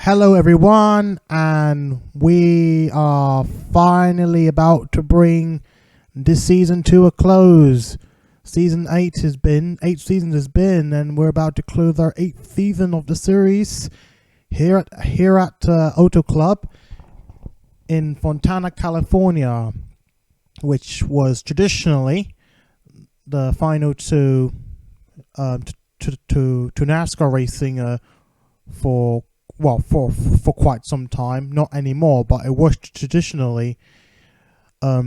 Hello everyone, and we are finally about to bring this season to a close. Season 8 seasons has been, and we're about to close our 8th season of the series here at Auto Club in Fontana, California, which was traditionally the final to NASCAR racing for quite some time. Not anymore, but it was traditionally a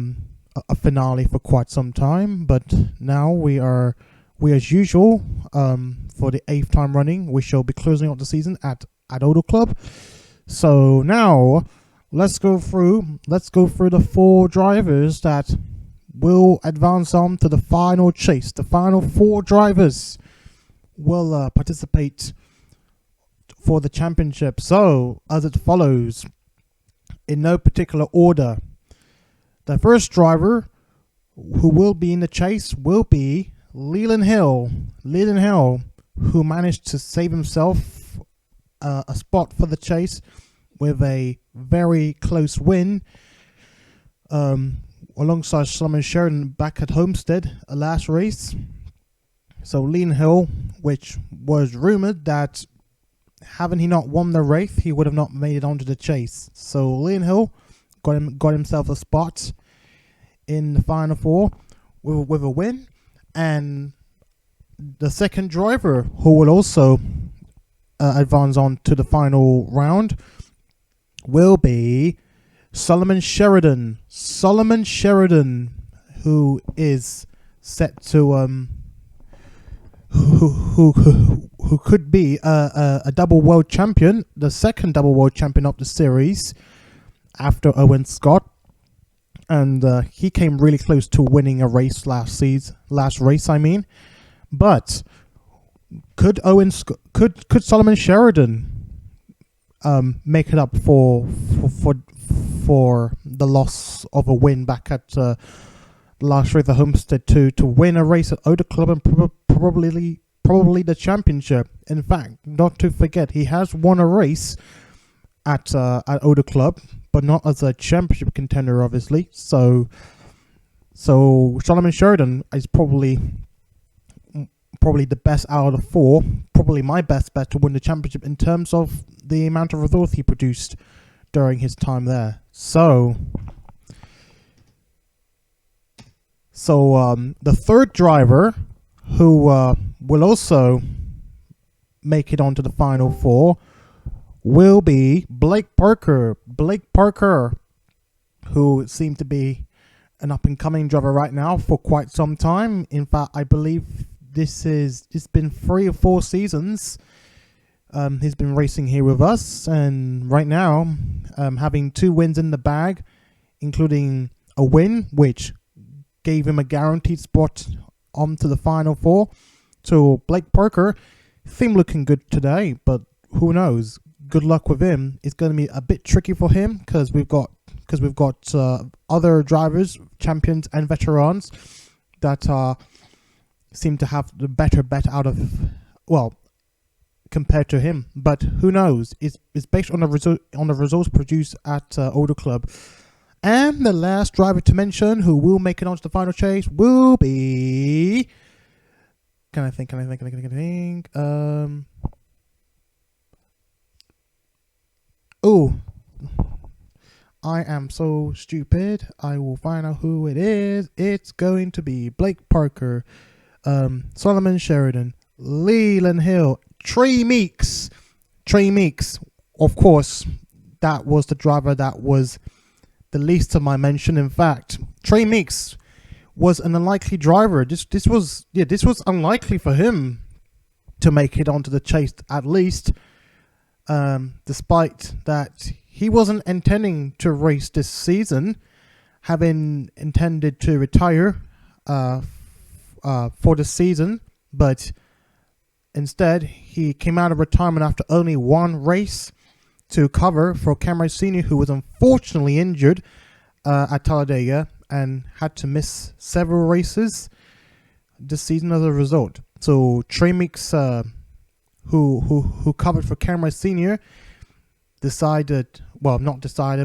finale for quite some time. But now we as usual, for the 8th time running, we shall be closing out the season at Auto Club. So now let's go through the 4 drivers that will advance on to the final chase. The final 4 drivers will participate for the championship. So as it follows, in no particular order. The first driver who will be in the chase will be Leland Hill, who managed to save himself a spot for the chase with a very close win alongside Solomon Sheridan back at Homestead, a last race. So Leland Hill, which was rumored that having he not won the race, he would have not made it onto the chase. So Leland Hill got himself a spot in the final 4 with a win. And the second driver who will also advance on to the final round will be Solomon Sheridan. Solomon Sheridan, who is set to who could be a double world champion, the second double world champion of the series after Owen Scott, and he came really close to winning a race last race. But could Solomon Sheridan make it up for the loss of a win back at the last race at Homestead to win a race at Auto Club and probably the championship? In fact, not to forget, he has won a race at Auto Club, but not as a championship contender, obviously. So Solomon Sheridan is probably the best out of the 4, probably my best bet to win the championship in terms of the amount of results he produced during his time there. So the third driver who will also make it onto the Final Four will be Blake Parker. Blake Parker, who seemed to be an up-and-coming driver right now for quite some time. In fact, I believe it's been 3 or 4 seasons he's been racing here with us, and right now having 2 wins in the bag, including a win which gave him a guaranteed spot onto the Final Four. So Blake Parker seemed looking good today, but who knows? Good luck with him. It's going to be a bit tricky for him because we've got other drivers, champions and veterans that seem to have the better bet out of, well, compared to him. But who knows? It's based on the results produced at Older Club. And the last driver to mention who will make it onto the final chase will be... Can I think? Oh, I am so stupid. I will find out who it is. It's going to be Blake Parker, Solomon Sheridan, Leland Hill, Treshaun Meeks. Treshaun Meeks, of course, that was the driver that was the least of my mention. In fact, Treshaun Meeks was an unlikely driver. This was unlikely for him to make it onto the chase, at least, despite that he wasn't intending to race this season, having intended to retire for the season, but instead he came out of retirement after only 1 race to cover for Wright Sr, who was unfortunately injured at Talladega and had to miss several races this season as a result. So Treshaun Meeks, who covered for Wright Sr,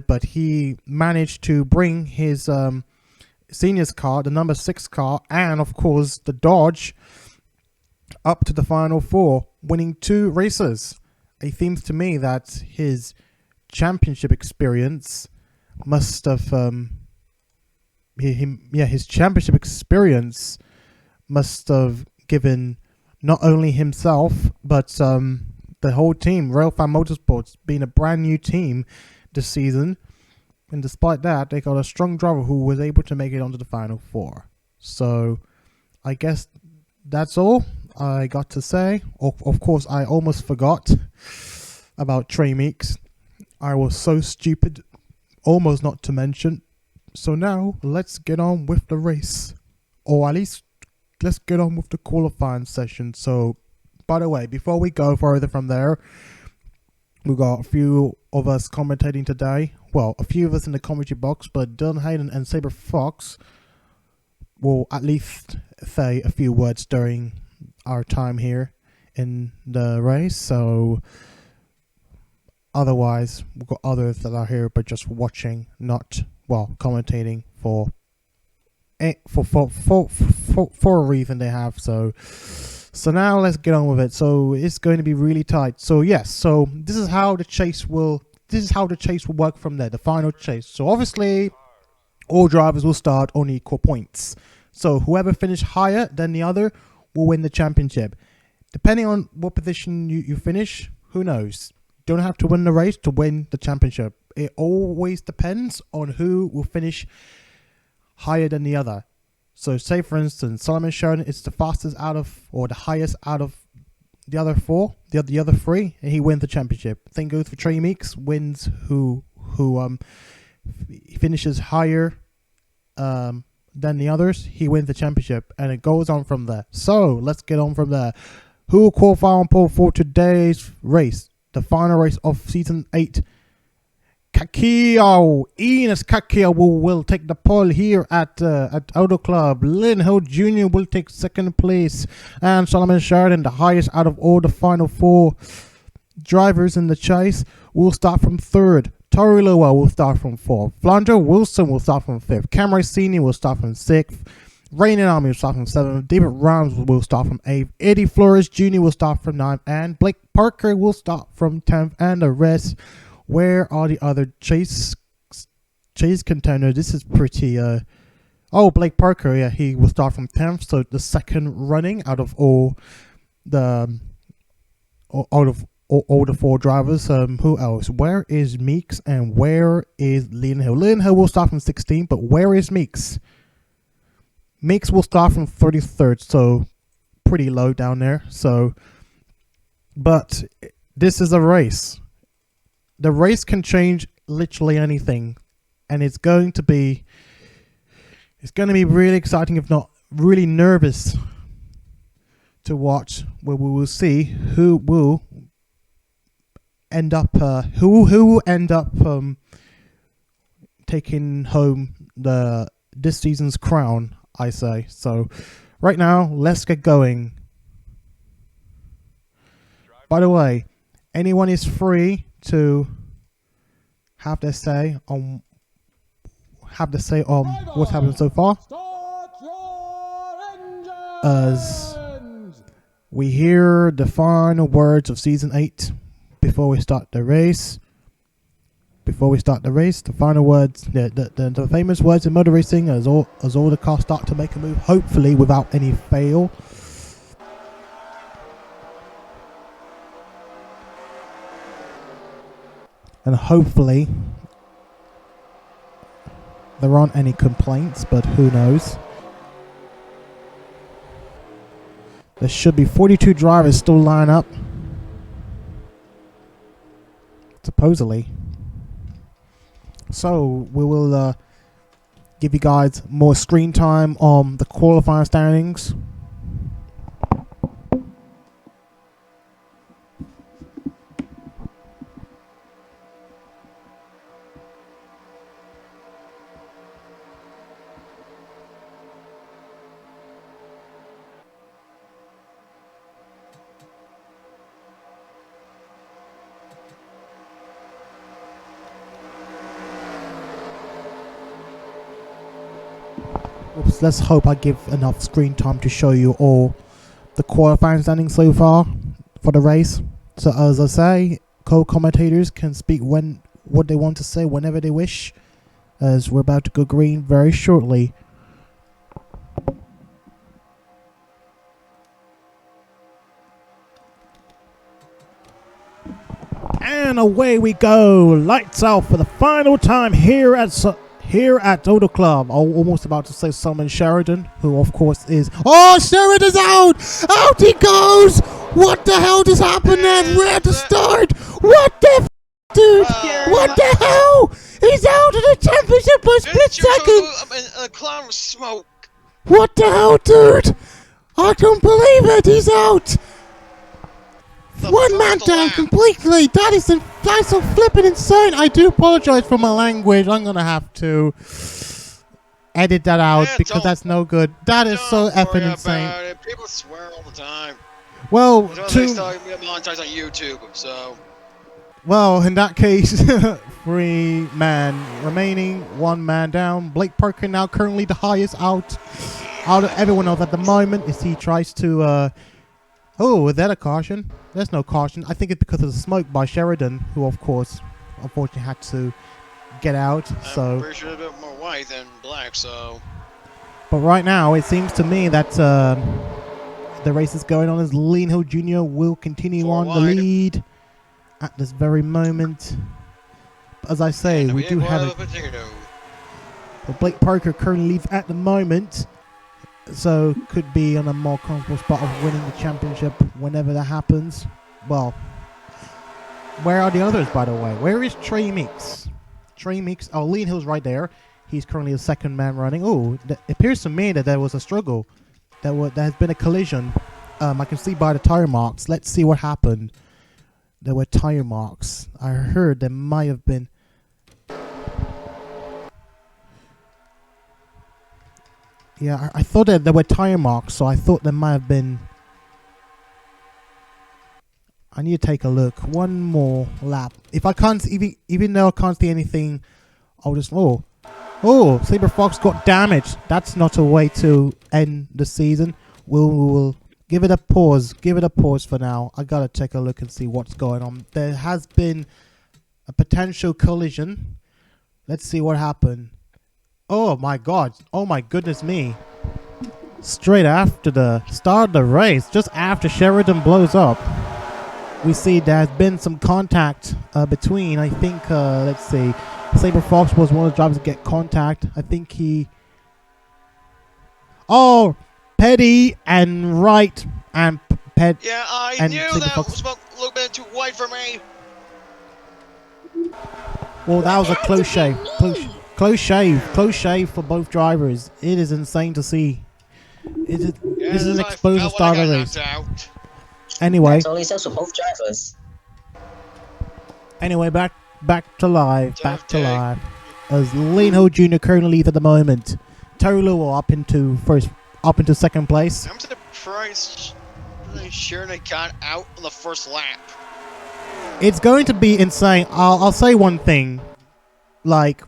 but he managed to bring his senior's car, the number 6 car, and of course the Dodge, up to the Final Four, winning 2 races. It seems to me that his championship experience must have given not only himself but the whole team, Railfan Motorsports, being a brand new team this season, and despite that they got a strong driver who was able to make it onto the Final Four. So I guess that's all I got to say. Of course, I almost forgot about Treshaun Meeks. I was so stupid almost not to mention. So now let's get on with the race, or at least let's get on with the qualifying session. So, by the way, before we go further from there, we got a few of us commentating today. Well, a few of us in the commentary box, but Dylan Hayden and Saber Fox will at least say a few words during our time here in the race. So otherwise, we've got others that are here but just watching, not, well, commentating for a reason they have. So now let's get on with it. So it's going to be really tight. So yes, so this is how the chase will work from there, the final chase. So obviously all drivers will start on equal points. So whoever finished higher than the other will win the championship. Depending on what position you finish, who knows? Don't have to win the race to win the championship. It always depends on who will finish higher than the other. So say for instance, Solomon Sheridan is the fastest out of, or the highest out of the other 4, the other 3, and he wins the championship. Same goes for Treshaun Meeks, wins who finishes higher than the others, he wins the championship, and it goes on from there. So let's get on from there. Who will qualify on pole for today's race, the final race of season 8? Enos Kakio will take the pole here at Auto Club. Leland Hill Jr. will take 2nd place, and Solomon Sheridan, the highest out of all the final 4 drivers in the chase, will start from 3rd. Tari Lowell will start from 4th. Flandre Wilson will start from 5th. Wright Sr. will start from 6th. Rei Ayanami will start from 7th. David Rams will start from 8th. Eddie Flores Jr. will start from 9th. And Blake Parker will start from 10th. And the rest, where are the other chase contenders? This is pretty... Oh, Blake Parker, yeah, he will start from 10th. So the second running out of all the 4 drivers. Who else? Where is Meeks and where is Leland Hill? Leland Hill will start from 16th, but where is Meeks? Meeks will start from 33rd, so pretty low down there. So, but this is a race. The race can change literally anything, and it's going to be really exciting, if not really nervous, to watch. Where we will see who will end up taking home this season's crown, I say. So right now, let's get going. By the way, anyone is free to have their say on what's happened so far, as we hear the final words of season 8 before we start the race. The final words, the famous words in motor racing, as all the cars start to make a move, hopefully without any fail. And hopefully there aren't any complaints, but who knows. There should be 42 drivers still line up, supposedly. So we will give you guys more screen time on the qualifying standings. Let's hope I give enough screen time to show you all the qualifying standings so far for the race. So as I say, co-commentators can speak what they want to say whenever they wish, as we're about to go green very shortly. And away we go, lights out for the final time here at Auto Club. I'm almost about to say summon Sheridan, who of course is... Oh, Sheridan's out! Out he goes! What the hell just happened there? Where to start? What the dude? What the hell? He's out of the championship by a split second! A cloud of smoke. What the hell, dude? I can't believe it, he's out! One man down completely. That's so flippin' insane. I do apologize for my language. I'm gonna have to edit that out because that's no good. That is so effing insane. People swear all the time. Well, they start monetized on YouTube, so. Well, in that case, 3 man remaining, 1 man down. Blake Parker now currently the highest out of everyone else at the moment as he tries to. Oh, is that a caution? There's no caution. I think it's because of the smoke by Sheridan, who, of course, unfortunately had to get out. I'm pretty sure a bit more white than black, so... But right now, it seems to me that the race is going on as Leland Hill Jr. will continue on the lead at this very moment. But as I say, we do have it. But Blake Parker currently leads at the moment, so could be on a more comfortable spot of winning the championship whenever that happens. Well, where are the others, by the way? Where is Treshaun Meeks? Treshaun Meeks. Oh, Leland Hill's right there. He's currently the 2nd man running. Oh, it appears to me that there was a struggle. There has been a collision. I can see by the tire marks. Let's see what happened. There were tire marks. I heard there might have been... Yeah, I thought that there were tire marks, so I thought there might have been... I need to take a look. One more lap. If I can't, even though I can't see anything, I'll just... Oh, Saber Fox got damaged. That's not a way to end the season. We'll give it a pause. Give it a pause for now. I gotta take a look and see what's going on. There has been a potential collision. Let's see what happened. Oh my god. Oh my goodness me. Straight after the start of the race, just after Sheridan blows up, we see there's been some contact between, I think, let's see, Saber Fox was one of the drivers to get contact. I think he... Oh, Petty and Wright and Pet. Yeah, I and knew Saber that Fox. was a little bit too wide for me. Well, that was a close shave. Close shave for both drivers. It is insane to see. This is an explosive start of the race. Anyway. That's only sense for both drivers. Anyway, back to live. As Leland Hill Jr. currently leads at the moment. Tari Lowell up into second place. I'm surprised Sheridan got out on the first lap. It's going to be insane. I'll say one thing. Like,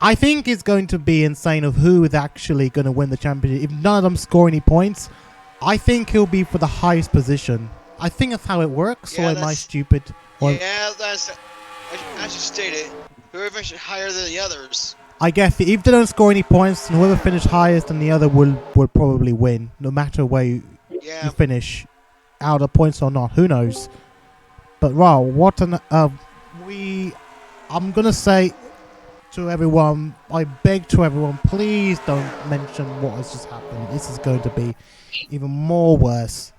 I think it's going to be insane of who is actually going to win the championship. If none of them score any points, I think he'll be for the highest position. I think that's how it works. Yeah, or am I stupid? Or yeah, that's as you stated. Whoever higher than the others. I guess if they don't score any points, then whoever finished highest than the other will probably win, no matter where you finish, out of points or not. Who knows? But wow, what an I'm gonna say to everyone, I beg to everyone, please don't mention what has just happened. This is going to be even more worse,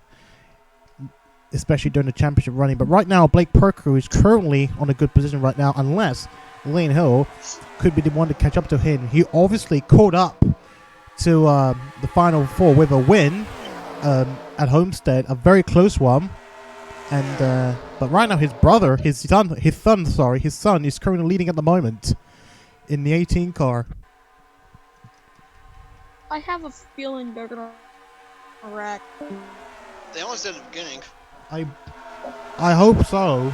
especially during the championship running. But right now, Blake Parker is currently on a good position right now, unless Leland Hill could be the one to catch up to him. He obviously caught up to the Final Four with a win at Homestead, a very close one. And but right now, his son is currently leading at the moment in the 18 car. I have a feeling they're gonna wreck. They almost did at the beginning. I hope so.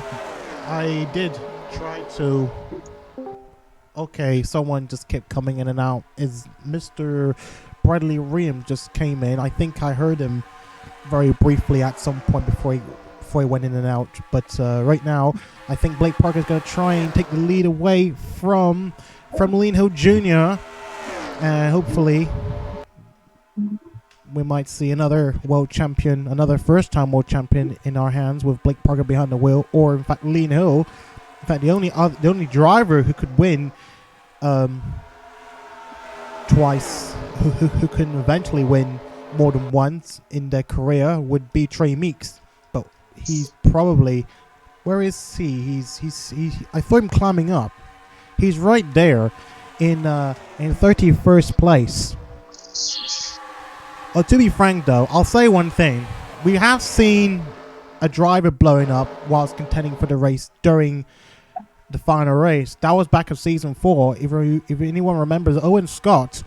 I did try to. Okay, someone just kept coming in and out. Is Mr. Bradley Ream just came in? I think I heard him very briefly at some point before he went in and out. But right now, I think Blake Parker is going to try and take the lead away from Leland Hill Jr. And hopefully, we might see another world champion, another first-time world champion in our hands with Blake Parker behind the wheel, or in fact Leland Hill. In fact, the only driver who could win twice, who can eventually win more than once in their career, would be Treshaun Meeks. But he's probably, where is he? I saw him climbing up. He's right there in 31st place. To be frank, though, I'll say one thing: we have seen a driver blowing up whilst contending for the race during the final race. That was back in season 4. If anyone remembers, Owen Scott,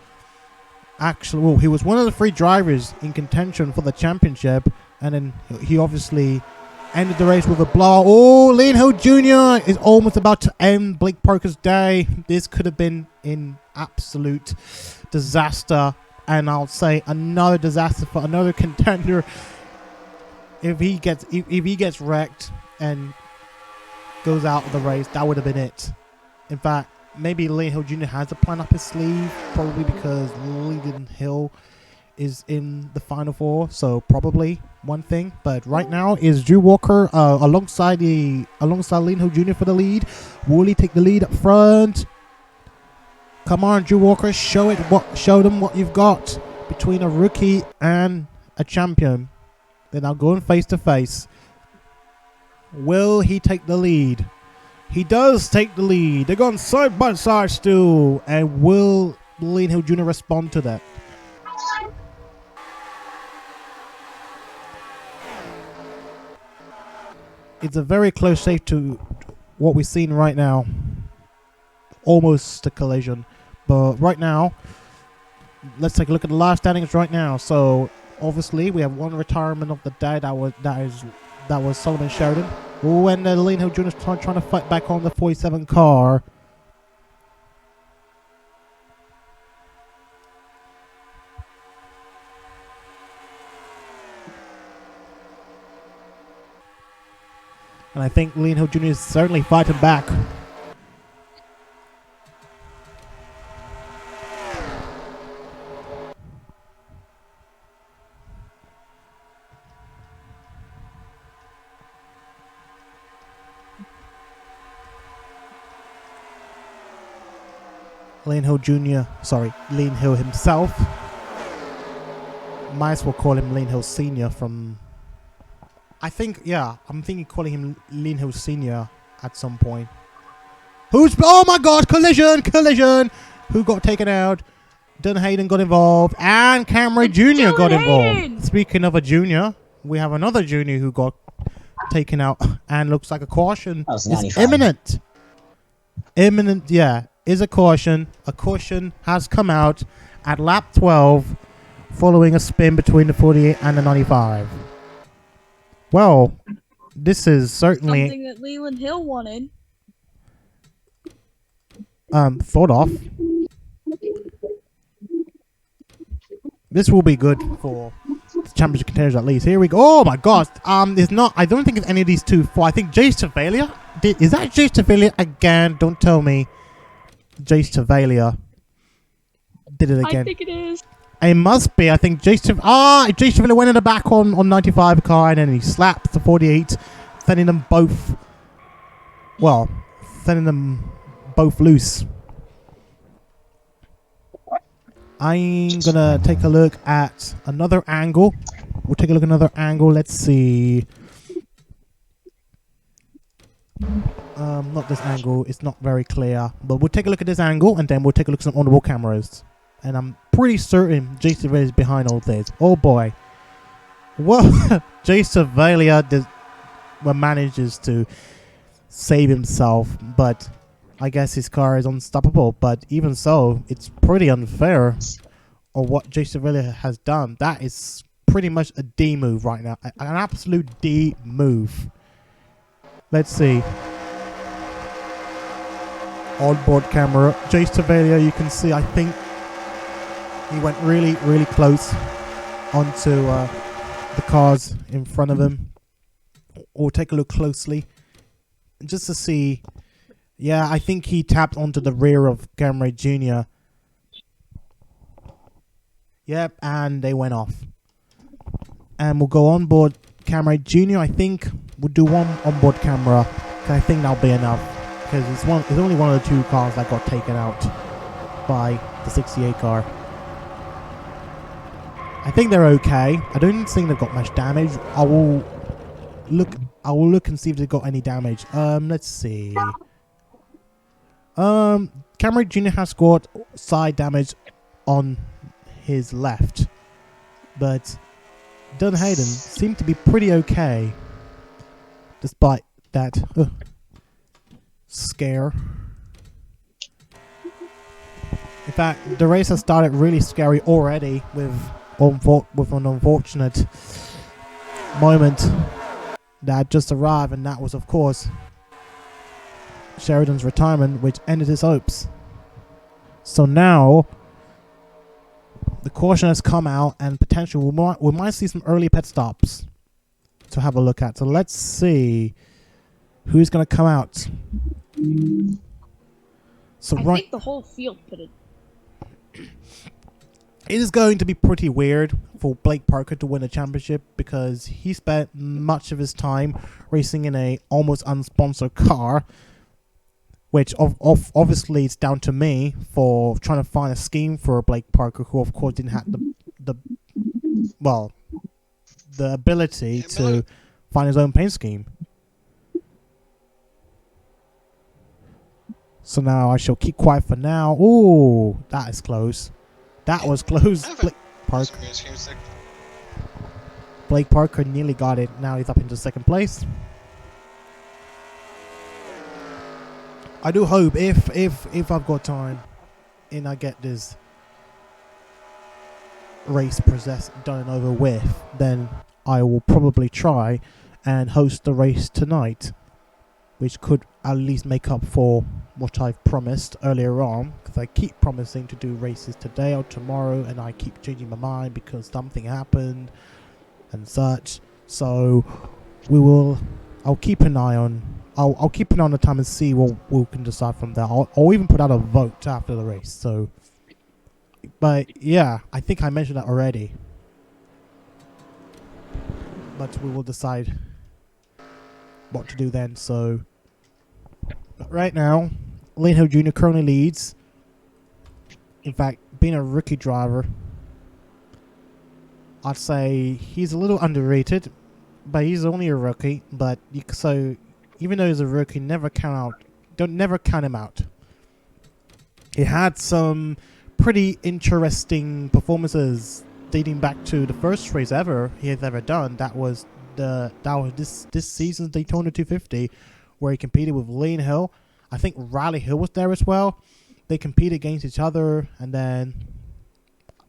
actually, well, he was one of the 3 drivers in contention for the championship, and then he obviously ended the race with a blowout. Oh, Leland Hill Jr. is almost about to end Blake Parker's day. This could have been an absolute disaster, and I'll say another disaster for another contender if he gets wrecked and goes out of the race. That would have been it. In fact, maybe Leland Hill Jr. has a plan up his sleeve, probably because Leland Hill is in the Final Four, so probably one thing. But right now is Drew Walker alongside Leland Hill Jr. for the lead. Will he take the lead up front? Come on, Drew Walker, show them what you've got between a rookie and a champion. They're now going face to face. Will he take the lead? He does take the lead. They're going side by side still. And will Leland Hill Jr. respond to that? It's a very close shave to what we're seeing right now. Almost a collision. But right now, let's take a look at the live standings right now. So obviously we have one retirement of the day. That was Solomon Sheridan. When Leland Hill Jr. is trying to fight back on the 47 car. And I think Leland Hill Jr. is certainly fighting back. Leland Hill Jr., sorry, Leland Hill himself. Might as well call him Leland Hill Sr. from... I'm thinking calling him Leland Hill Sr. at some point. Oh my god, collision! Who got taken out? Hayden got involved, and Cameron Jr. got involved. Speaking of a junior, we have another junior who got taken out, and looks like a caution is imminent. Is a caution. A caution has come out at lap 12 following a spin between the 48 and the 95. Well, this is certainly something that Leland Hill wanted. Thought of. This will be good for the championship contenders at least. Here we go. Oh my gosh. It's not. I don't think it's any of these two. I think Jace Travalia. Is that Jace Travalia again? Don't tell me. Jace Travalia did it again. I think it is. It must be. I think Jace Travalia went in the back on 95 car, and then he slapped the 48, sending them both. Well, sending them both loose. I'm gonna take a look at another angle. We'll take a look at another angle. Let's see. Not this angle. It's not very clear. But we'll take a look at this angle, and then we'll take a look at some on-the-wall cameras. And I'm pretty certain Jace Travalia is behind all this. Oh boy. Well, Jace Travalia manages to save himself, but I guess his car is unstoppable. But even so, it's pretty unfair of what Jace Travalia has done. That is pretty much a D move right now. An absolute D move. Let's see. Onboard camera. Jace Travalia, you can see, I think he went really, really close onto the cars in front of him. Or take a look closely. Just to see. Yeah, I think he tapped onto the rear of Cameron Jr. Yep, and they went off. And we'll go on board Cameron Jr. I think we'll do one onboard camera. I think that'll be enough. Because it's only one of the two cars that got taken out by the 68 car. I think they're okay. I don't think they've got much damage. I will look and see if they've got any damage. Let's see. Cameron Jr. has got side damage on his left, but Hayden seemed to be pretty okay, despite that scare. In fact, the race has started really scary already with an unfortunate moment that just arrived, and that was, of course, Sheridan's retirement, which ended his hopes. So now the caution has come out, and potentially we might see some early pit stops to have a look at. So let's see who's going to come out. So I think the whole field pitted. It is going to be pretty weird for Blake Parker to win a championship because he spent much of his time racing in a almost unsponsored car, which obviously it's down to me for trying to find a scheme for Blake Parker, who of course didn't have the ability to find his own paint scheme. So now I shall keep quiet for now. Ooh, that is close. That was close. Blake Parker nearly got it. Now he's up into second place. I do hope if I've got time and I get this race process done and over with, then I will probably try and host the race tonight, which could at least make up for what I've promised earlier on, because I keep promising to do races today or tomorrow, and I keep changing my mind because something happened and such. So we will I'll keep an eye on. I'll keep an eye on the time and see what we can decide from there. I'll even put out a vote after the race. So, but yeah, I think I mentioned that already. But we will decide what to do then. So, but right now, Leland Hill Jr. currently leads. In fact, being a rookie driver, I'd say he's a little underrated, but he's only a rookie. But so even though he's a rookie, never count him out. He had some pretty interesting performances dating back to the first race ever he has ever done. That was this season's Daytona 250, where he competed with Leland Hill. I think Riley Hill was there as well. They competed against each other, and then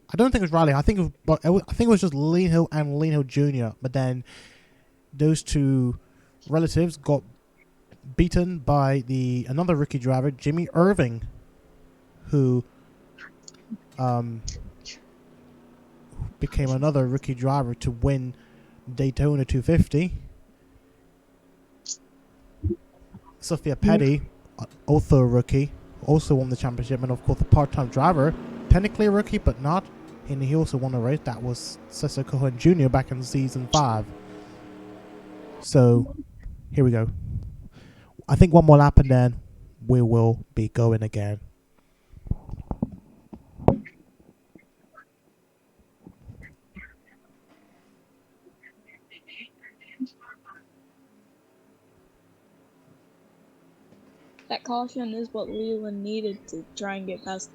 I don't think it was Riley. I think it was just Leland Hill and Leland Hill Jr. But then those two relatives got beaten by another rookie driver, Jimmy Irving, who became another rookie driver to win Daytona 250. Sophia Petty, also a rookie, also won the championship, and of course a part-time driver, technically a rookie but not, and he also won a race. That was Cesar Cohen Jr. back in season 5. So here we go. I think one more lap and then we will be going again. That caution is what Leland needed to try and get past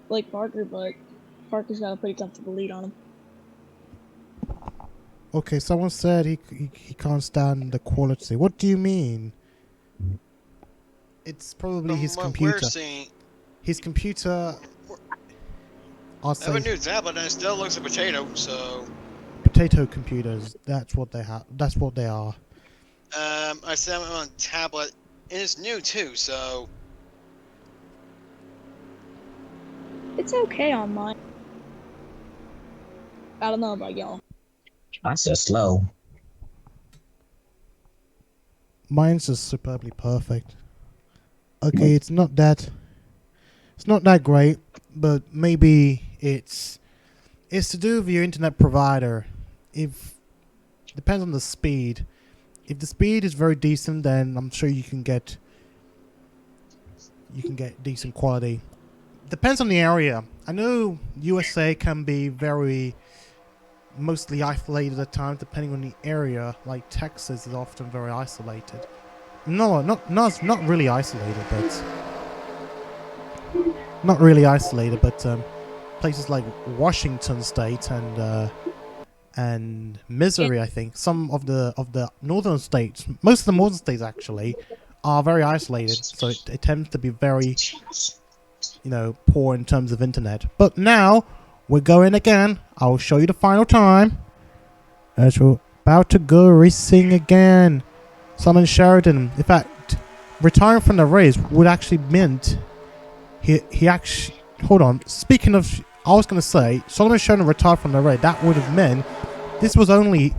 Blake Parker, but Parker's got a pretty comfortable lead on him. Okay, someone said he can't stand the quality. What do you mean? It's probably his computer. His computer. I have a new tablet and it still looks a potato, so. Potato computers. That's what they have. That's what they are. I set them on tablet. And it's new too, so. It's okay on mine. I don't know about y'all. Mine's so slow. Mine's just superbly perfect. Okay, it's not that great, but maybe it's to do with your internet provider. Depends on the speed. If the speed is very decent, then I'm sure you can get decent quality. Depends on the area. I know USA can be mostly isolated at times, depending on the area. Like Texas is often very isolated. No, not really isolated, but not really isolated. But places like Washington State and Missouri, I think some of the northern states, most of the northern states actually, are very isolated. So it tends to be very, poor in terms of internet. But now we're going again. I'll show you the final time. As we're about to go racing again. Simon Sheridan, in fact, retiring from the race would actually meant he actually. Hold on. Speaking of, I was going to say Solomon Sheridan retired from the race. That would have meant this would only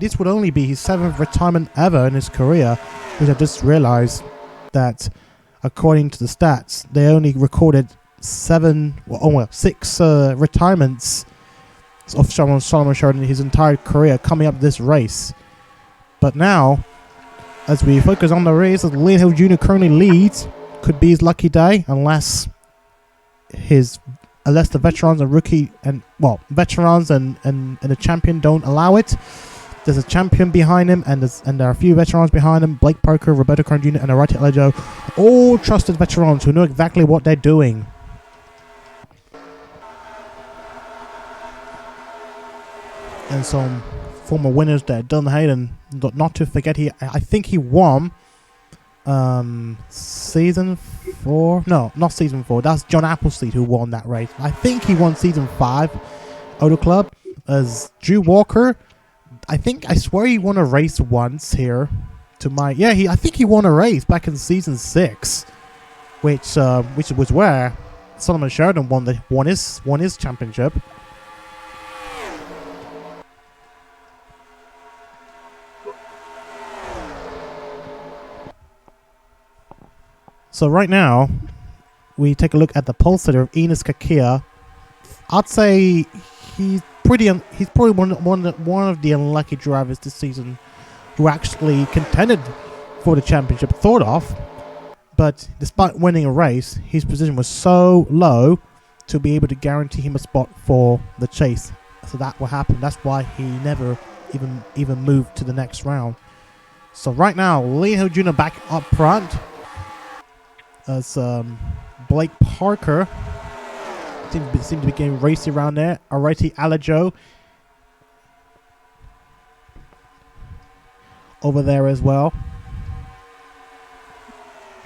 be his 7th retirement ever in his career, which I just realized that according to the stats, they only recorded 6 retirements of Solomon Sheridan in his entire career coming up this race. But now, as we focus on the race, as Leland Hill Jr. currently leads, could be his lucky day unless the veterans and veterans and the champion don't allow it. There's a champion behind him, and there are a few veterans behind him. Blake Parker, Roberto Kern Jr., and Wright Alejo, all trusted veterans who know exactly what they're doing. And some former winners there. Dylan Hayden, not to forget, I think he won season 4. No, not season 4. That's John Appleseed who won that race. I think he won season 5 Auto Club. As Drew Walker, I swear he won a race once here. I think he won a race back in season 6, which was where Solomon Sheridan won his championship. So right now, we take a look at the pole sitter of Enes Kakia. I'd say he's probably one of the unlucky drivers this season who actually contended for the championship, thought off. But despite winning a race, his position was so low to be able to guarantee him a spot for the chase. So that will happen. That's why he never even moved to the next round. So right now, Leland Hill Jr. back up front as Blake Parker seems to be getting racy around there. Alrighty, Alejo over there as well.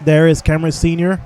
There is Cameron Sr.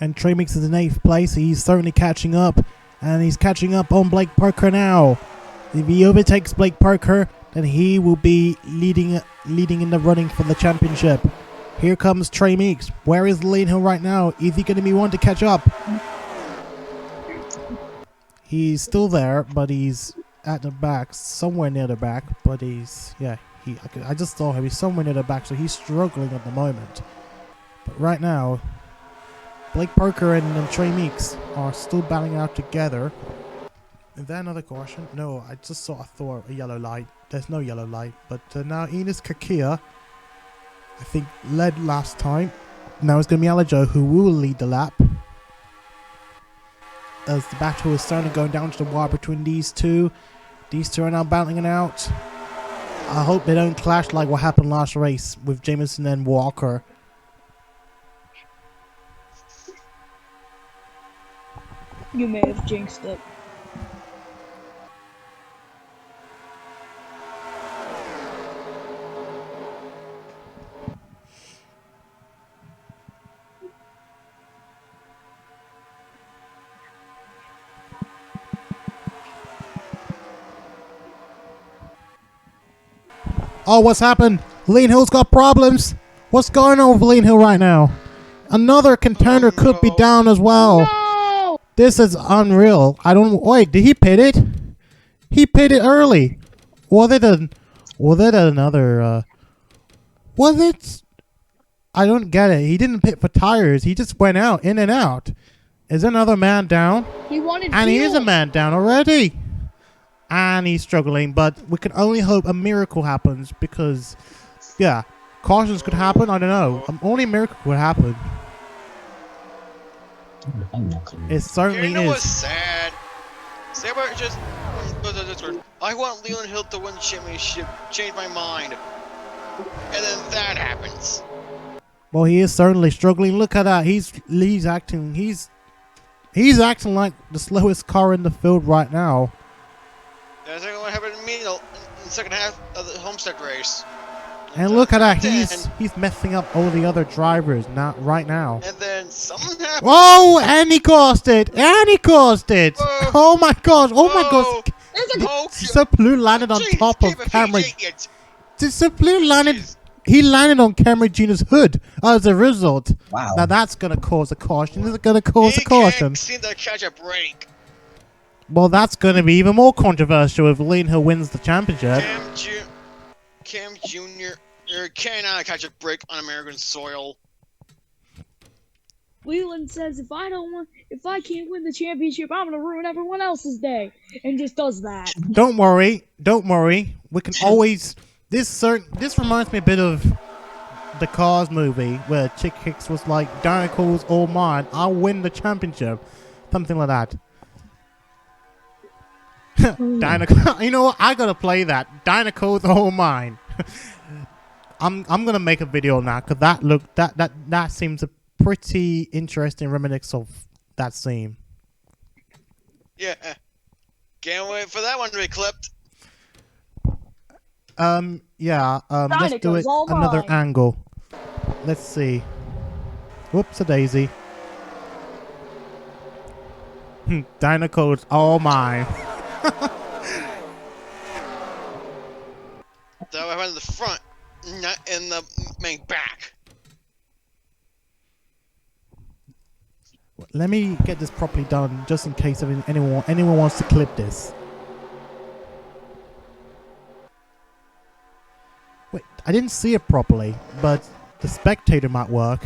And Trey Meeks is in 8th place. He's certainly catching up. And he's catching up on Blake Parker now. If he overtakes Blake Parker, then he will be leading in the running for the championship. Here comes Trey Meeks. Where is Leland Hill right now? Is he going to be one to catch up? He's still there, but he's at the back, somewhere near the back. But I just saw him. He's somewhere near the back, so he's struggling at the moment. But right now, Blake Parker and Trey Meeks are still battling out together. Is there another caution? No, I just saw a yellow light. There's no yellow light. But now Enes Kakia, I think, led last time. Now it's going to be Alejo who will lead the lap. As the battle is starting to go down to the wire between these two. These two are now battling it out. I hope they don't clash like what happened last race with Jameson and Walker. You may have jinxed it. Oh, what's happened? Leland Hill's got problems. What's going on with Leland Hill right now? Another contender could be down as well. No! This is unreal. Wait, did he pit it? He pitted early. Was it another I don't get it. He didn't pit for tires. He just went out, in and out. Is another man down? He wanted And he fuel. is a man down already. And he's struggling, but we can only hope a miracle happens because, yeah, cautions could happen. I don't know. Only a miracle could happen. It certainly You know what's is. sad? Say about just I want Leland Hill to win the championship. Change my mind, and then that happens. Well, he is certainly struggling. Look at that. He's acting like the slowest car in the field right now. That's exactly what happened to me in the second half of the Homestead race. And look at that. He's messing up all the other drivers right now. And then something happened. Oh, and he caused it. Oh my gosh. Oh my gosh. Soplu landed on top of Cameron. Soplu landed. He landed on Cameron Jr.'s hood as a result. Wow. Now that's going to cause a caution. Is it going to cause a caution? He can't seem to catch a break. Well, that's going to be even more controversial if Leland Hill wins the championship. Cam Jr. cannot catch a break on American soil. Leland says, if I can't win the championship, I'm gonna ruin everyone else's day, and just does that. Don't worry. We can always. This reminds me a bit of the Cars movie where Chick Hicks was like, "Dynaco's all mine. I'll win the championship," something like that. Dynaco. You know what? I gotta play that. Dynaco's all mine. I'm gonna make a video now because that seems a pretty interesting reminiscence of that scene. Yeah. Can't wait for that one to be clipped. Yeah. Let's do it another angle. Let's see. Whoops a daisy. Dynacode's all mine. That way in the front, not in the main back. Let me get this properly done, just in case anyone wants to clip this. Wait, I didn't see it properly, but the spectator might work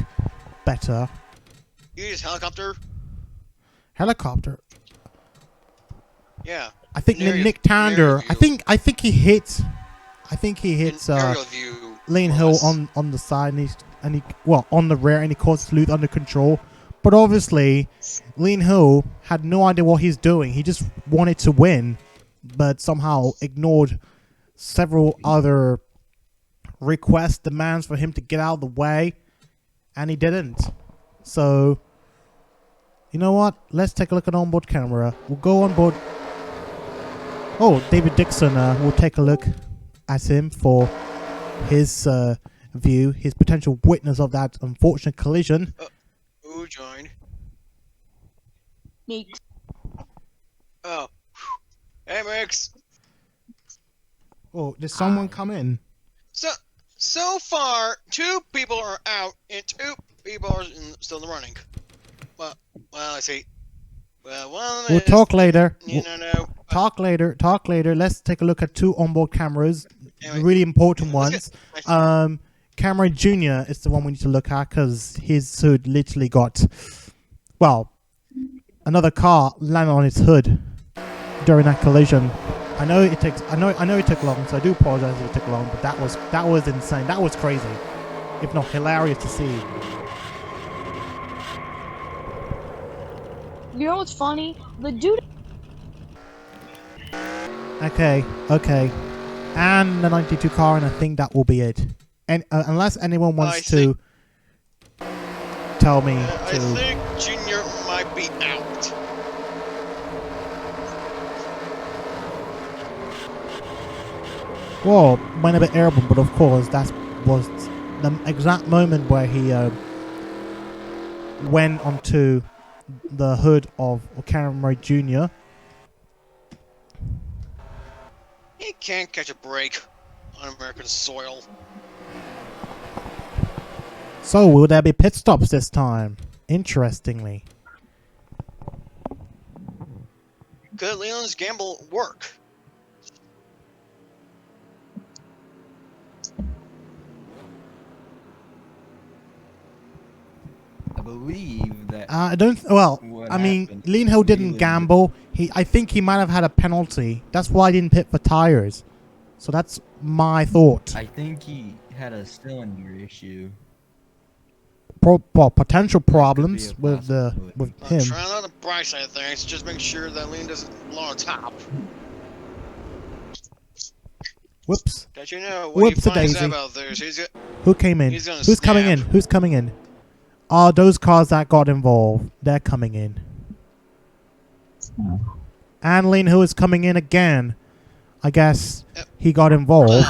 better. You use helicopter? Helicopter. Yeah. I think Nick Tander. I think he hits. I think he hits Leland Hill on the side, and he on the rear, and he causes Luth under control. But obviously, Leland Hill had no idea what he's doing. He just wanted to win, but somehow ignored several other requests, demands for him to get out of the way, and he didn't. So, you know what? Let's take a look at onboard camera. We'll go on board. Oh, David Dixon. We'll take a look at him for his view, his potential witness of that unfortunate collision. Who joined? Meeks. Oh. Hey, Meeks. Oh, did someone come in? So far, 2 people are out and 2 people are still in the running. Well, I see. Well, we'll talk later. No. Talk later. Let's take a look at 2 onboard cameras. Anyway, really important ones. Cameron Jr. is the one we need to look at because his hood literally got, another car landed on his hood during that collision. I know it took long, so I do apologize if it took long, but that was insane. That was crazy, if not hilarious to see. You know what's funny? The dude. Okay. And the 92 car, and I think that will be it. And unless anyone wants to tell me I think Junior might be out. Well, went a bit airborne, but of course that was the exact moment where he went onto the hood of Wright Jr. He can't catch a break on American soil. So, will there be pit stops this time? Interestingly. Could Leland's gamble work? I believe that. I don't. Well, I mean, Leland Hill didn't gamble. I think he might have had a penalty. That's why I didn't pit for tires. So that's my thought. I think he had a cylinder issue. Potential problems with him. Trying on the bright side of things, just make sure that Leland doesn't blow on top. Whoops. Don't you know when Whoops, he finds daisy. out about this, Who came in? Who's coming in? Who's coming in? Oh, those cars that got involved. They're coming in. And Leland Hill is coming in again. I guess he got involved.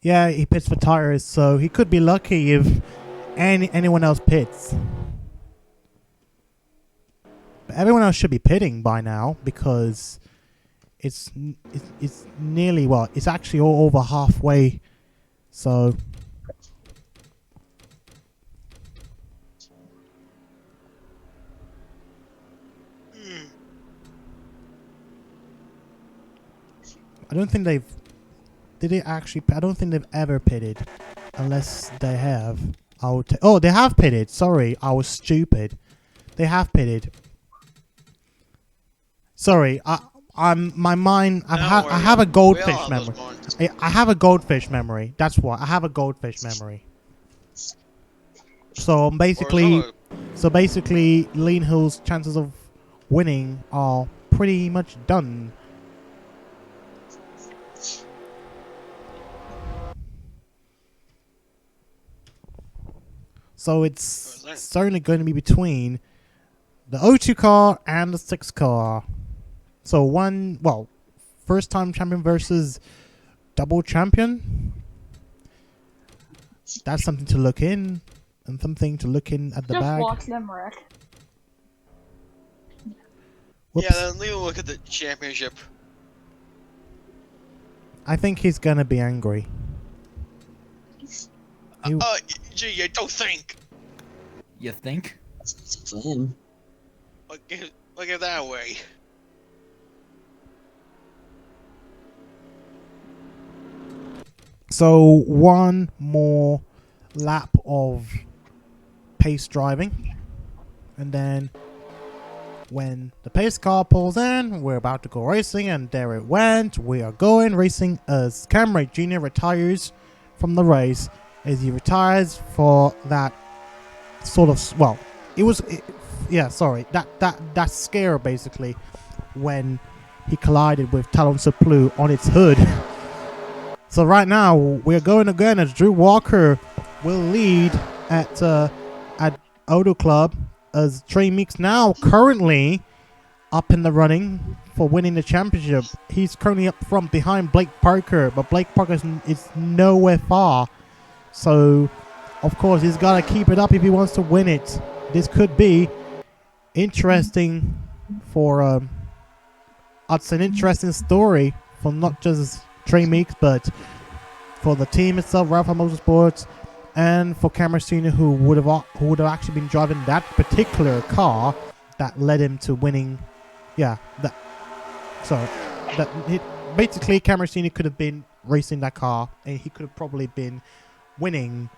Yeah, he pits for tires, so he could be lucky if anyone else pits. But everyone else should be pitting by now because it's nearly it's actually all over halfway. So I don't think they've. Did they actually? I don't think they've ever pitted, unless they have. Oh, they have pitted. Sorry, I was stupid. They have pitted. Sorry, I'm my mind. I have a goldfish memory. I have a goldfish memory. That's why I have a goldfish memory. So basically, Or Leland Hill's chances of winning are pretty much done. So it's certainly going to be between the O2 car and the 6 car. So first time champion versus double champion. That's something to look in, and something to look in at the Just bag. watch them wreck. Whoops. Yeah, then Leo look at the championship. I think he's gonna be angry. Gee, you don't think. You think? It's for him. Look at that way. So one more lap of pace driving, and then when the pace car pulls in, we're about to go racing, and there it went. We are going racing as Wright Jr. retires from the race, as he retires for that sort of that scare basically when he collided with Talon Soplu on its hood. So right now we're going again as Drew Walker will lead at Auto Club, as Treshaun Meeks now currently up in the running for winning the championship. He's currently up front behind Blake Parker, but Blake Parker is nowhere far. So of course he's got to keep it up if he wants to win it. This could be interesting for it's an interesting story for not just Treshaun Meeks, but for the team itself, Ralph Motorsports, and for Wright Sr, who would have actually been driving that particular car that led him to winning. Basically Wright Sr could have been racing that car, and he could have probably been winning.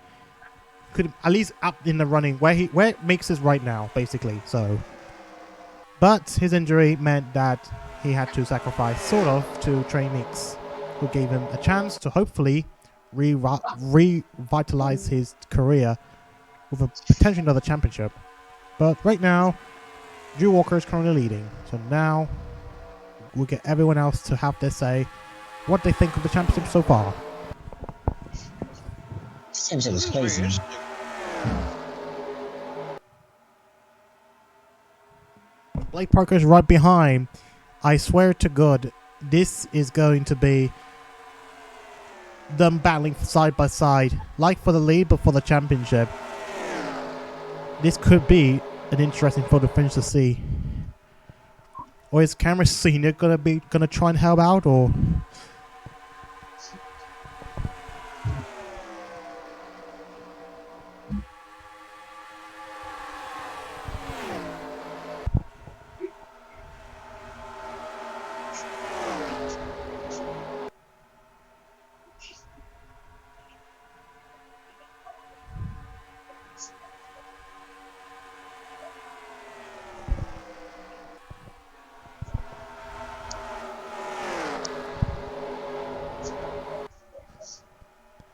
Could have at least up in the running where Meeks is right now, basically. So, but his injury meant that he had to sacrifice sort of to Treshaun Meeks, who gave him a chance to hopefully revitalize his career with a potentially another championship. But right now, Drew Walker is currently leading. So now we'll get everyone else to have their say what they think of the championship so far. This championship is crazy. Blake Parker's right behind. I swear to God, this is going to be them battling side by side, like for the lead, but for the championship. This could be an interesting photo finish to see. Or is Wright Sr gonna try and help out, or?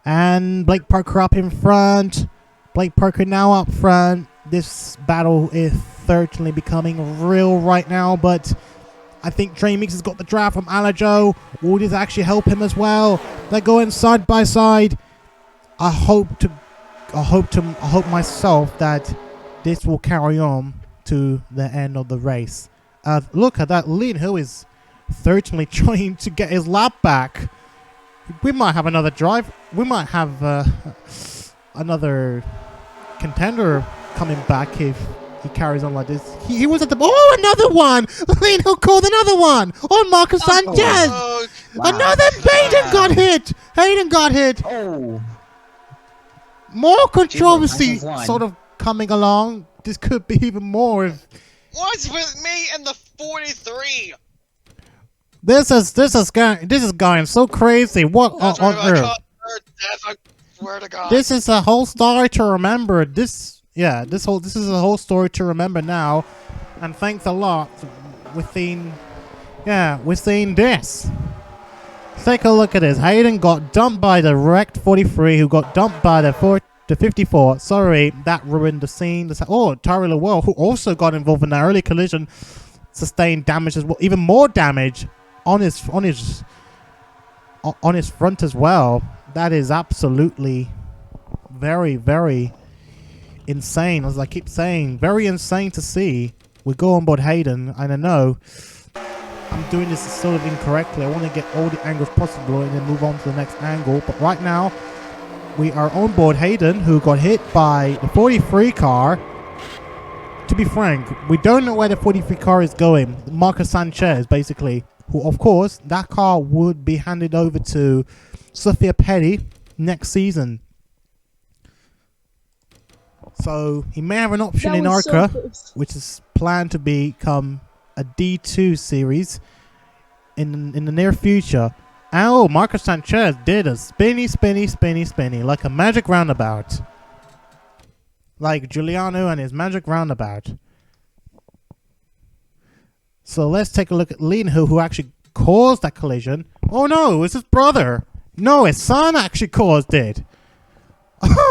And Blake Parker up in front. Blake Parker now up front. This battle is certainly becoming real right now, but I think Treshaun Meeks has got the draft from Alejo. Will this actually help him as well? They're going side by side. I hope myself that this will carry on to the end of the race. Look at that. Leland Hill is certainly trying to get his lap back. We might have another drive. We might have another contender coming back if he carries on like this. He was at the... Oh, another one! Leland Hill called another one! On Marcus Sanchez! Oh, Wow. Another Hayden got hit! Hayden got hit! Oh, More controversy G1, -1. sort of coming along. This could be even more if... what's with me and the 43? This is going so crazy. What That's on right, I earth? caught her death, I swear to God. This is a whole story to remember. This is a whole story to remember now. And thanks a lot. We're seeing this. Take a look at this. Hayden got dumped by the wrecked 43, who got dumped by the to 54. Sorry, that ruined the scene. Oh, Tari Lowell, who also got involved in that early collision, sustained damage as well, even more damage on his front as well. That is absolutely very, very insane. As I keep saying, very insane to see. We go on board Hayden, and I know I'm doing this sort of incorrectly. I want to get all the angles possible and then move on to the next angle. But right now, we are on board Hayden, who got hit by the 43 car. To be frank, we don't know where the 43 car is going. Marcus Sanchez, basically, who, of course, that car would be handed over to Sophia Petty next season. So he may have an option in ARCA, which is planned to become a D2 series in the near future. Oh, Marcus Sanchez did a spinny, like a magic roundabout. Like Giuliano and his magic roundabout. So let's take a look at Leland Hill, who actually caused that collision. Oh no, it's his brother. No, his son actually caused it.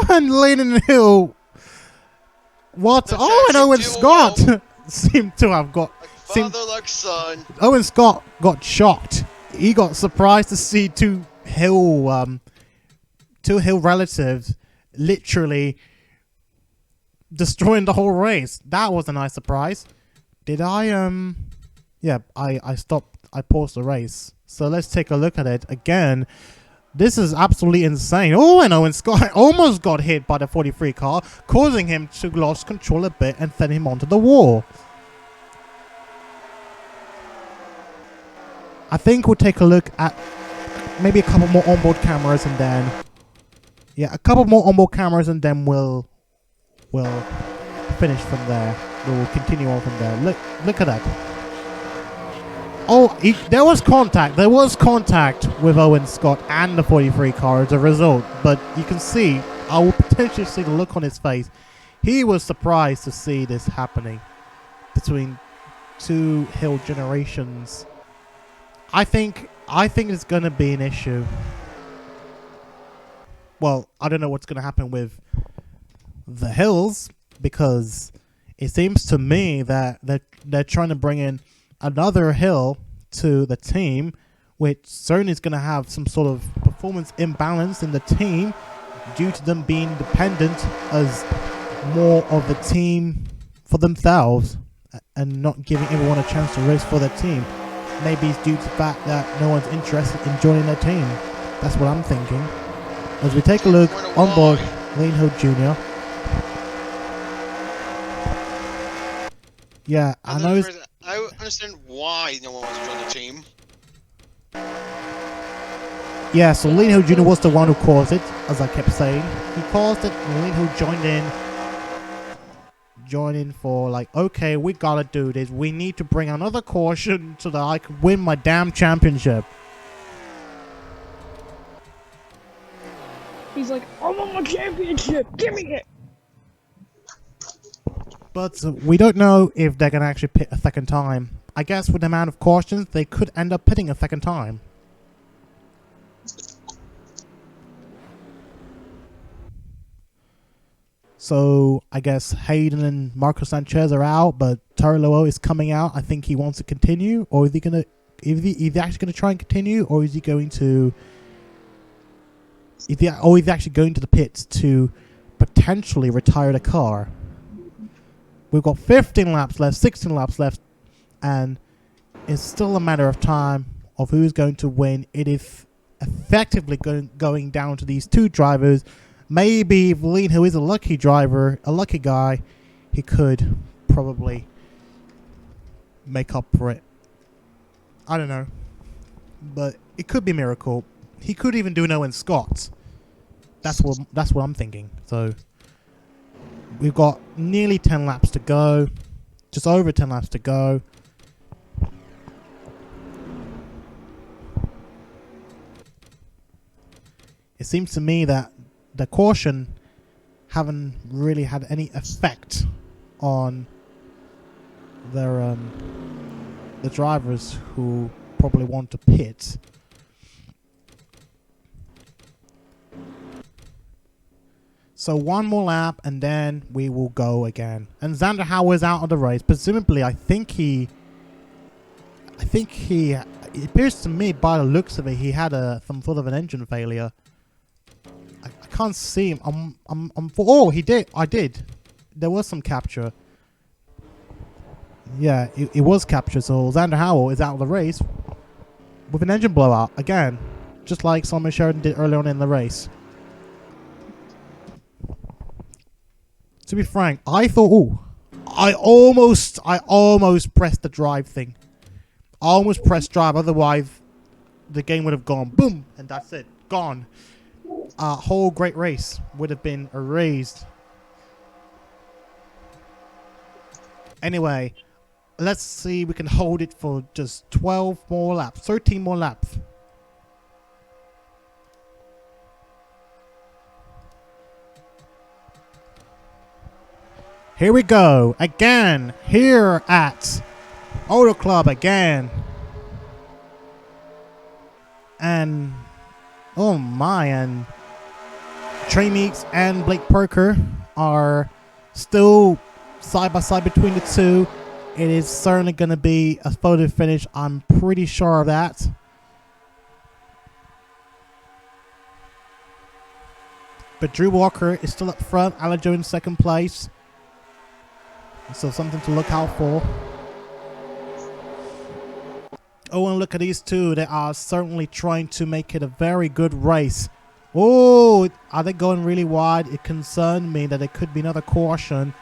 And Leland Hill... What? Oh, and Owen Scott seemed to have got... Father like son. Owen Scott got shocked. He got surprised to see two Hill relatives literally destroying the whole race. That was a nice surprise. Did I yeah, I stopped. I paused the race. So let's take a look at it again. This is absolutely insane. Oh, and Owen Scott almost got hit by the 43 car, causing him to lose control a bit and send him onto the wall. I think we'll take a look at maybe a couple more onboard cameras and then... Yeah, a couple more onboard cameras and then we'll finish from there. We'll continue on from there. Look at that. Oh, there was contact. There was contact with Owen Scott and the 43 car as a result. But you can see, I will potentially see the look on his face. He was surprised to see this happening between two Hill generations. I think it's going to be an issue. Well, I don't know what's going to happen with the Hills, because it seems to me that they're trying to bring in another Hill to the team, which certainly is going to have some sort of performance imbalance in the team due to them being dependent as more of the team for themselves and not giving everyone a chance to race for their team. Maybe it's due to the fact that no one's interested in joining their team. That's what I'm thinking. As we take a look on board Leland Hill Jr. Yeah, I know. I understand why no one wants to join the team. Yeah, so Leland Hill Jr. was the one who caused it, as I kept saying. He caused it, and Leland Hill joined in for like, okay, we gotta do this. We need to bring another caution so that I can win my damn championship. He's like, I want my championship. Give me it. But we don't know if they're gonna actually pit a second time. I guess with the amount of cautions, they could end up pitting a second time. So I guess Hayden and Marcos Sanchez are out, but Tari Lowell is coming out. I think he wants to continue, or is he gonna? Is he actually gonna try and continue, or is he going to? Is he actually going to the pits to potentially retire the car? We've got 15 laps left, 16 laps left, and it's still a matter of time of who's going to win. It is effectively going down to these two drivers. Maybe if Leland Hill is a lucky driver, a lucky guy, he could probably make up for it. I don't know. But it could be a miracle. He could even do an Owen Scott. That's what I'm thinking. So we've got nearly 10 laps to go. Just over 10 laps to go. It seems to me that the caution haven't really had any effect on their the drivers who probably want to pit. So one more lap and then we will go again. And Xander Howell is out of the race. Presumably, it appears to me by the looks of it, he had some sort of an engine failure. I can't see him. Oh, he did. I did. There was some capture. Yeah, it was capture. So Xander Howell is out of the race with an engine blowout again, just like Simon Sheridan did earlier on in the race. To be frank, I thought, I almost pressed the drive thing. I almost pressed drive, otherwise the game would have gone boom, and that's it, gone. A whole great race would have been erased. Anyway, let's see, we can hold it for just 12 more laps, 13 more laps. Here we go, again, here at Auto Club again. And, oh my, and Trey Meeks and Blake Parker are still side by side between the two. It is certainly going to be a photo finish, I'm pretty sure of that. But Drew Walker is still up front, Alejo in second place. So something to look out for. Oh, and look at these two. They are certainly trying to make it a very good race. Oh, are they going really wide? It concerned me that there could be another caution.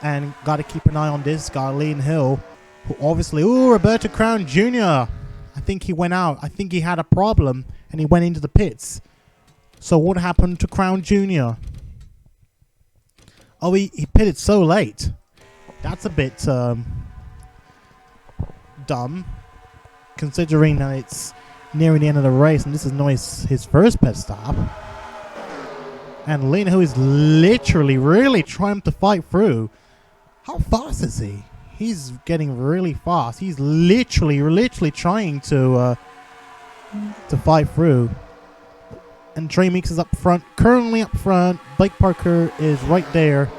And got to keep an eye on this guy, Leland Hill. Who obviously... Oh, Roberto Crown Jr. I think he went out. I think he had a problem. And he went into the pits. So what happened to Crown Jr.? Oh, he pitted so late. That's a bit dumb, considering that it's nearing the end of the race and this is not his first pit stop. And Leland Hill is literally really trying to fight through. How fast is he? He's getting really fast. He's literally trying to fight through. And Trey Meeks is up front, currently up front. Blake Parker is right there.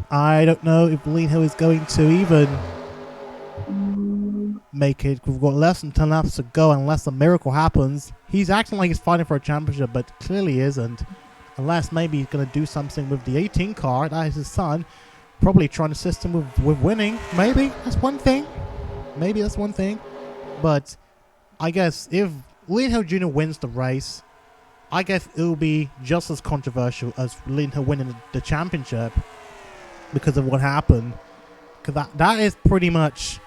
I don't know if Leland Hill is going to even make it. We've got less than 10 laps to go unless a miracle happens. He's acting like he's fighting for a championship, but clearly isn't. Unless maybe he's going to do something with the 18 car. That is his son. Probably trying to assist him with winning. Maybe. That's one thing. Maybe that's one thing. But I guess if Leland Hill Jr. wins the race, I guess it will be just as controversial as Leland Hill winning the championship because of what happened. Because that is pretty much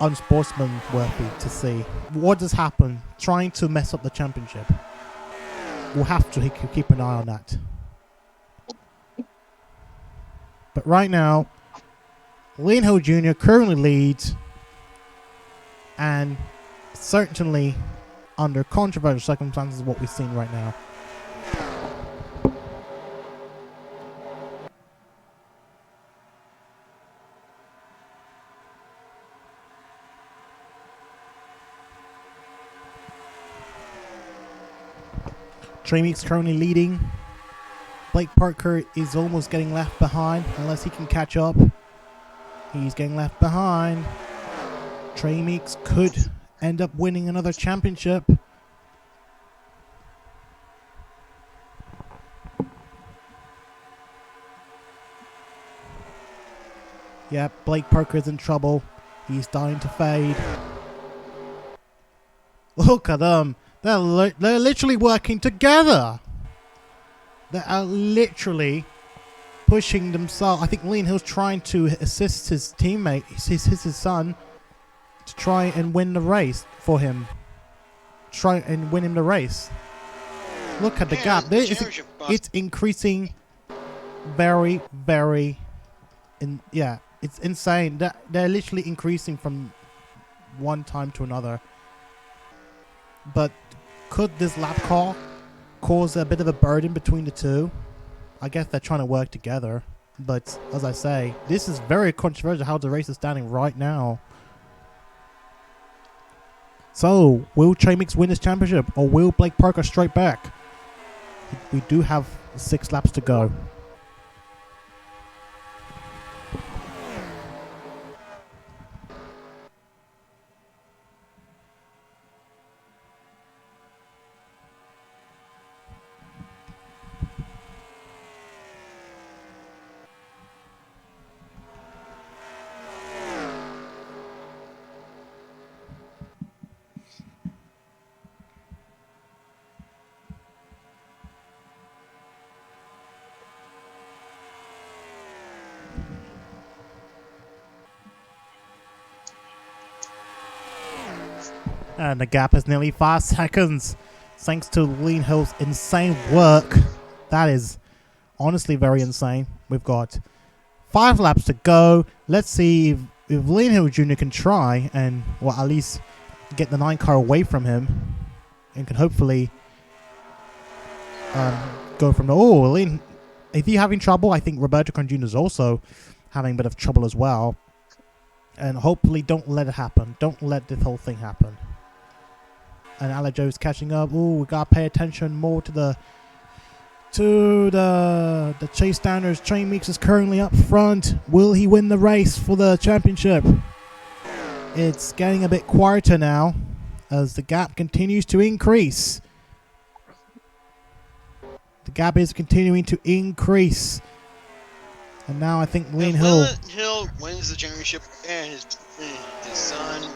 unsportsmanworthy to see. What does happen? Trying to mess up the championship. We'll have to keep an eye on that. But right now, Leland Hill Jr. currently leads, and certainly under controversial circumstances what we've seen right now. Trey Meeks currently leading. Blake Parker is almost getting left behind unless he can catch up. He's getting left behind. Trey Meeks could end up winning another championship. Yeah, Blake Parker's in trouble. He's starting to fade. Look at them. They're literally working together. They are literally pushing themselves. I think Leland Hill's trying to assist his teammate, his son, to try and win the race for him. Try and win him the race. Look at the gap. It's increasing very, very... it's insane. They're literally increasing from one time to another. But could this lap call cause a bit of a burden between the two? I guess they're trying to work together. But as I say, this is very controversial how the race is standing right now. So, will Trey Meeks win this championship, or will Blake Parker strike back? we do have 6 laps to go. And the gap is nearly 5 seconds. Thanks to Leland Hill's insane work. That is honestly very insane. We've got 5 laps to go. Let's see if Leland Hill Jr. can try and, well, at least get the 9 car away from him. And can hopefully go from the... Oh, Leland, is he having trouble? I think Roberto Jr. is also having a bit of trouble as well. And hopefully don't let it happen. Don't let this whole thing happen. And Alejo is catching up. Oh, we gotta pay attention more to the chase standards. Treshaun Meeks is currently up front. Will he win the race for the championship? It's getting a bit quieter now as the gap continues to increase. The gap is continuing to increase. And now I think Leland Hill wins the championship and his son.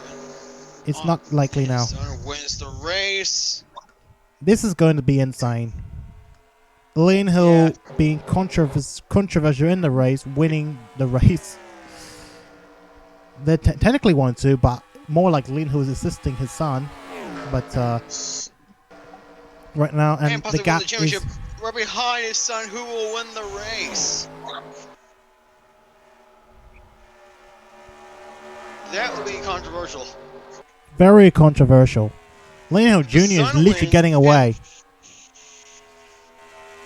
It's not likely now. His son wins the race. This is going to be insane. Leland Hill being controversial in the race, winning the race. They technically want to, but more like Leland Hill is assisting his son. But right now, and the gap is right behind his son, who will win the race. That would be controversial. Very controversial. Leland Hill Jr. is literally getting away.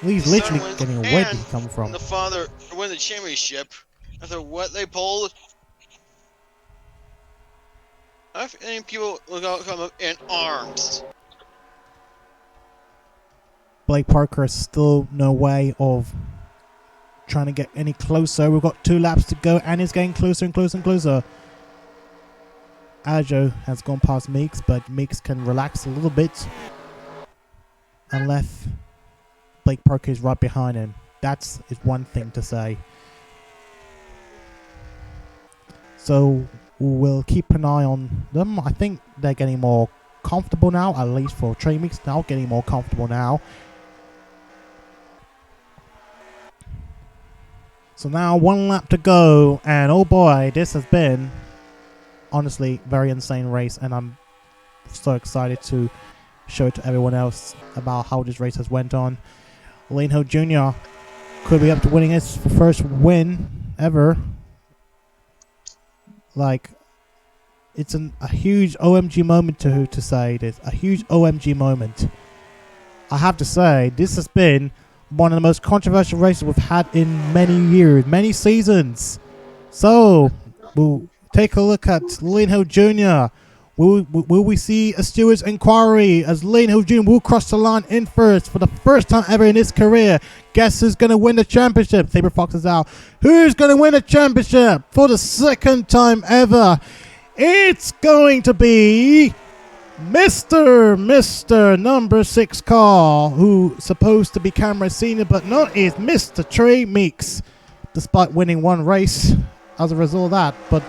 He's literally getting away. Where did he come from? The father win the championship after what they pulled. I think people will come up in arms. Blake Parker is still no way of trying to get any closer. We've got 2 laps to go, and it's getting closer and closer and closer. Alejo has gone past Meeks, but Meeks can relax a little bit unless Blake Parker is right behind him. That's one thing to say. So we'll keep an eye on them. I think they're getting more comfortable now, at least for Treshaun Meeks now, getting more comfortable now. So now 1 lap to go, and oh boy, this has been honestly very insane race, and I'm so excited to show it to everyone else about how this race has went on. Leland Hill Jr. could be up to winning his first win ever. Like, it's a huge OMG moment to say this. A huge OMG moment. I have to say, this has been one of the most controversial races we've had in many years, many seasons. So, we'll take a look at Leland Hill Jr. Will we see a steward's inquiry as Leland Hill Jr. will cross the line in first for the first time ever in his career? Guess who's going to win the championship? Saber Fox is out. Who's going to win the championship for the 2nd time ever? It's going to be Mr. number 6 car, who's supposed to be Cameron Sr. but not, is Mr. Treshaun Meeks, despite winning 1 race as a result of that. But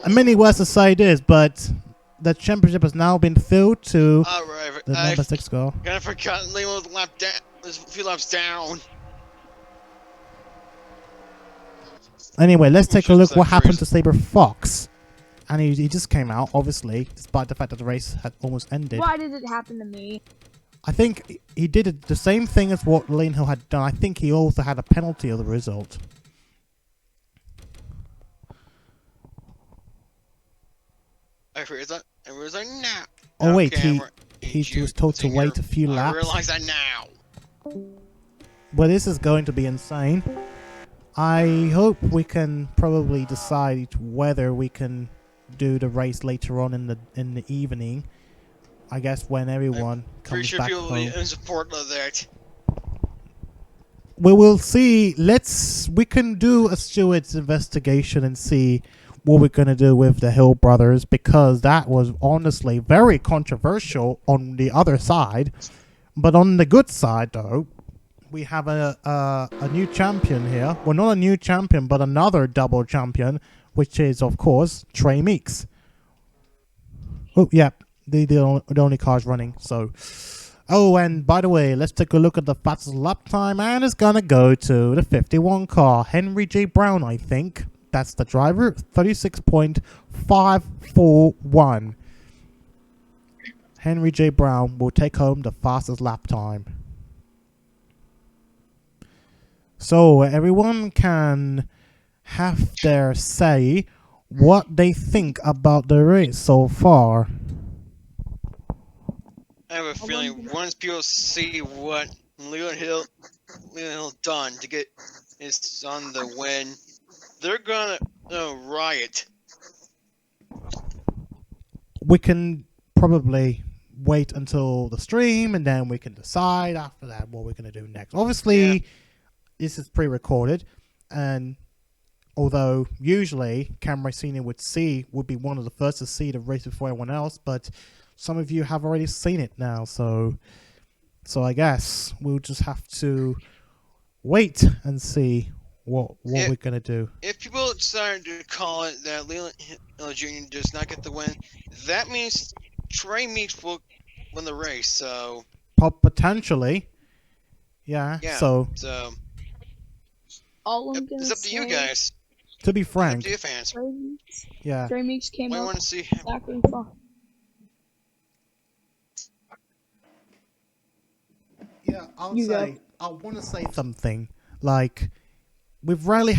many words to say this, but the championship has now been filled to the number 6 car. Kind of forgotten Leland was a few laps down. Anyway, let's take a look what happened to Saber Fox. And he just came out, obviously, despite the fact that the race had almost ended. Why did it happen to me? I think he did the same thing as what Leland Hill had done. I think he also had a penalty of the result. I realized that. I realized that now. Oh wait, he was told to wait a few laps. I realize that now. Well, this is going to be insane. I hope we can probably decide whether we can do the race later on in the evening, I guess when everyone Pretty comes sure back people will be home. in support of that. We will see. We can do a Stewart's investigation and see what we're going to do with the Hill brothers, because that was honestly very controversial on the other side. But on the good side, though, we have a new champion here. Well, not a new champion, but another double champion, which is, of course, Treshaun Meeks. Oh, yeah, the only cars running, so... Oh, and by the way, let's take a look at the fastest lap time, and it's gonna go to the 51 car, Henry J. Brown, I think. That's the driver, 36.541. Henry J. Brown will take home the fastest lap time. So everyone can have their say what they think about the race so far. I have a feeling once people see what Leland Hill done to get his son the win, they're gonna riot. We can probably wait until the stream, and then we can decide after that what we're going to do next. Obviously, this is pre-recorded, and although usually Camera Senior would be one of the first to see the race before everyone else, but some of you have already seen it now, so I guess we'll just have to wait and see what we're gonna do. If people decide to call it that Leland Hill Jr. does not get the win, that means Treshaun Meeks will win the race. So Potentially, yeah. So all I'm gonna it's up to you guys. To be frank, It's up to you fans. yeah. Treshaun Meeks came I up want to see. exactly fine. Yeah, I want to say something. Like, we've rarely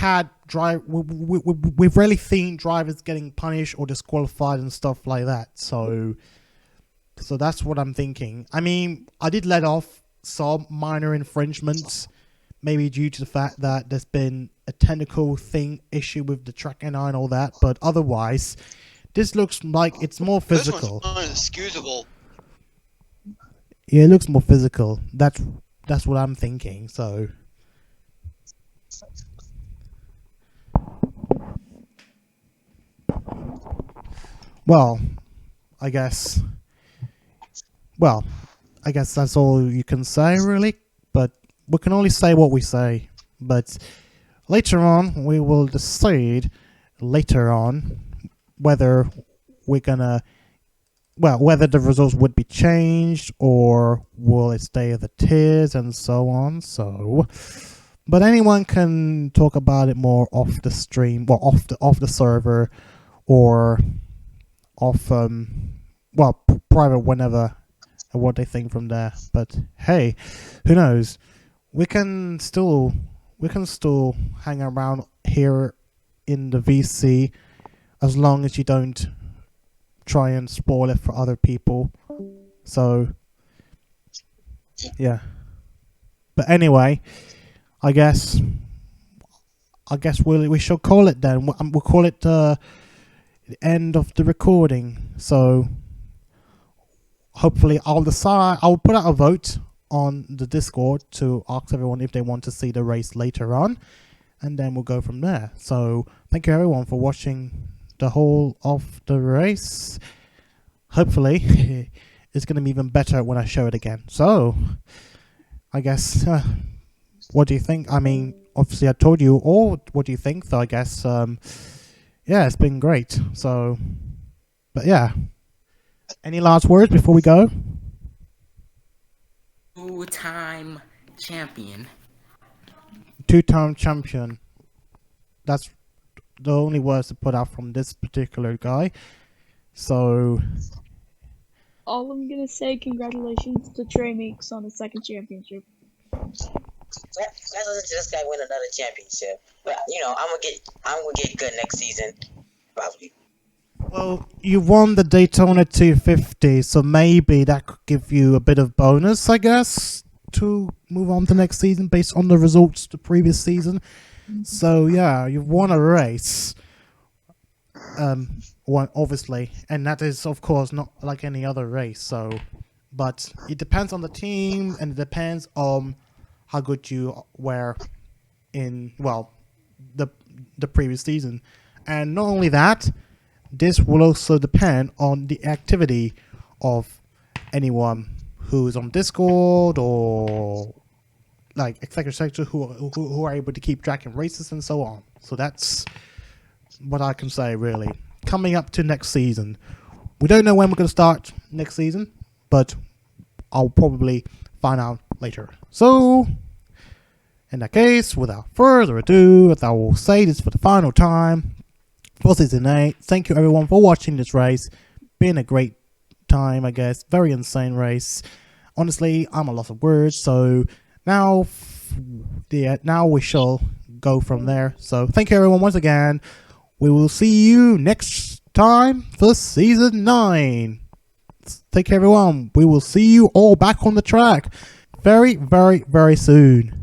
seen drivers getting punished or disqualified and stuff like that. So that's what I'm thinking. I mean, I did let off some minor infringements, maybe due to the fact that there's been a technical issue with the track NI and all that. But otherwise, this looks like it's more physical. This one's unexcusable. Yeah, it looks more physical. That's what I'm thinking. So, well, I guess that's all you can say, really. But we can only say what we say. But later on, we will decide later on whether we're gonna. Well, whether the results would be changed or will it stay as it is and so on. So, but anyone can talk about it more off the stream, well, off the server, or off private whenever, and what they think from there. But hey, who knows? We can still hang around here in the VC as long as you don't try and spoil it for other people. So yeah, but anyway, I guess we shall call it then. We'll call it the end of the recording. So hopefully I'll put out a vote on the Discord to ask everyone if they want to see the race later on, and then we'll go from there. So thank you everyone for watching the whole of the race. Hopefully it's going to be even better when I show it again. So I guess what do you think? I mean, obviously I told you all what do you think, so I guess yeah, it's been great. So, but yeah, any last words before we go? Two-time champion. Two-time champion. That's the only words to put out from this particular guy. So all I'm gonna say, congratulations to Treshaun Meeks on his second championship. Congratulations to this guy win another championship. But I'm gonna get good next season, probably. well, you won the Daytona 250, so maybe that could give you a bit of bonus, I guess, to move on to next season based on the results the previous season. So yeah, you've won a race. one obviously, and that is of course not like any other race. So, but it depends on the team, and it depends on how good you were in the previous season, and not only that, this will also depend on the activity of anyone who is on Discord or like etc. who are able to keep track of races and so on. So that's what I can say really. Coming up to next season, we don't know when we're going to start next season, but I'll probably find out later. So in that case, without further ado, I will say this for the final time for Season 8. Thank you everyone for watching this race. Been a great time, I guess. Very insane race. Honestly, I'm a loss of words. So now we shall go from there. So thank you everyone once again. We will see you next time for Season 9. Take care everyone. We will see you all back on the track very, very, very soon.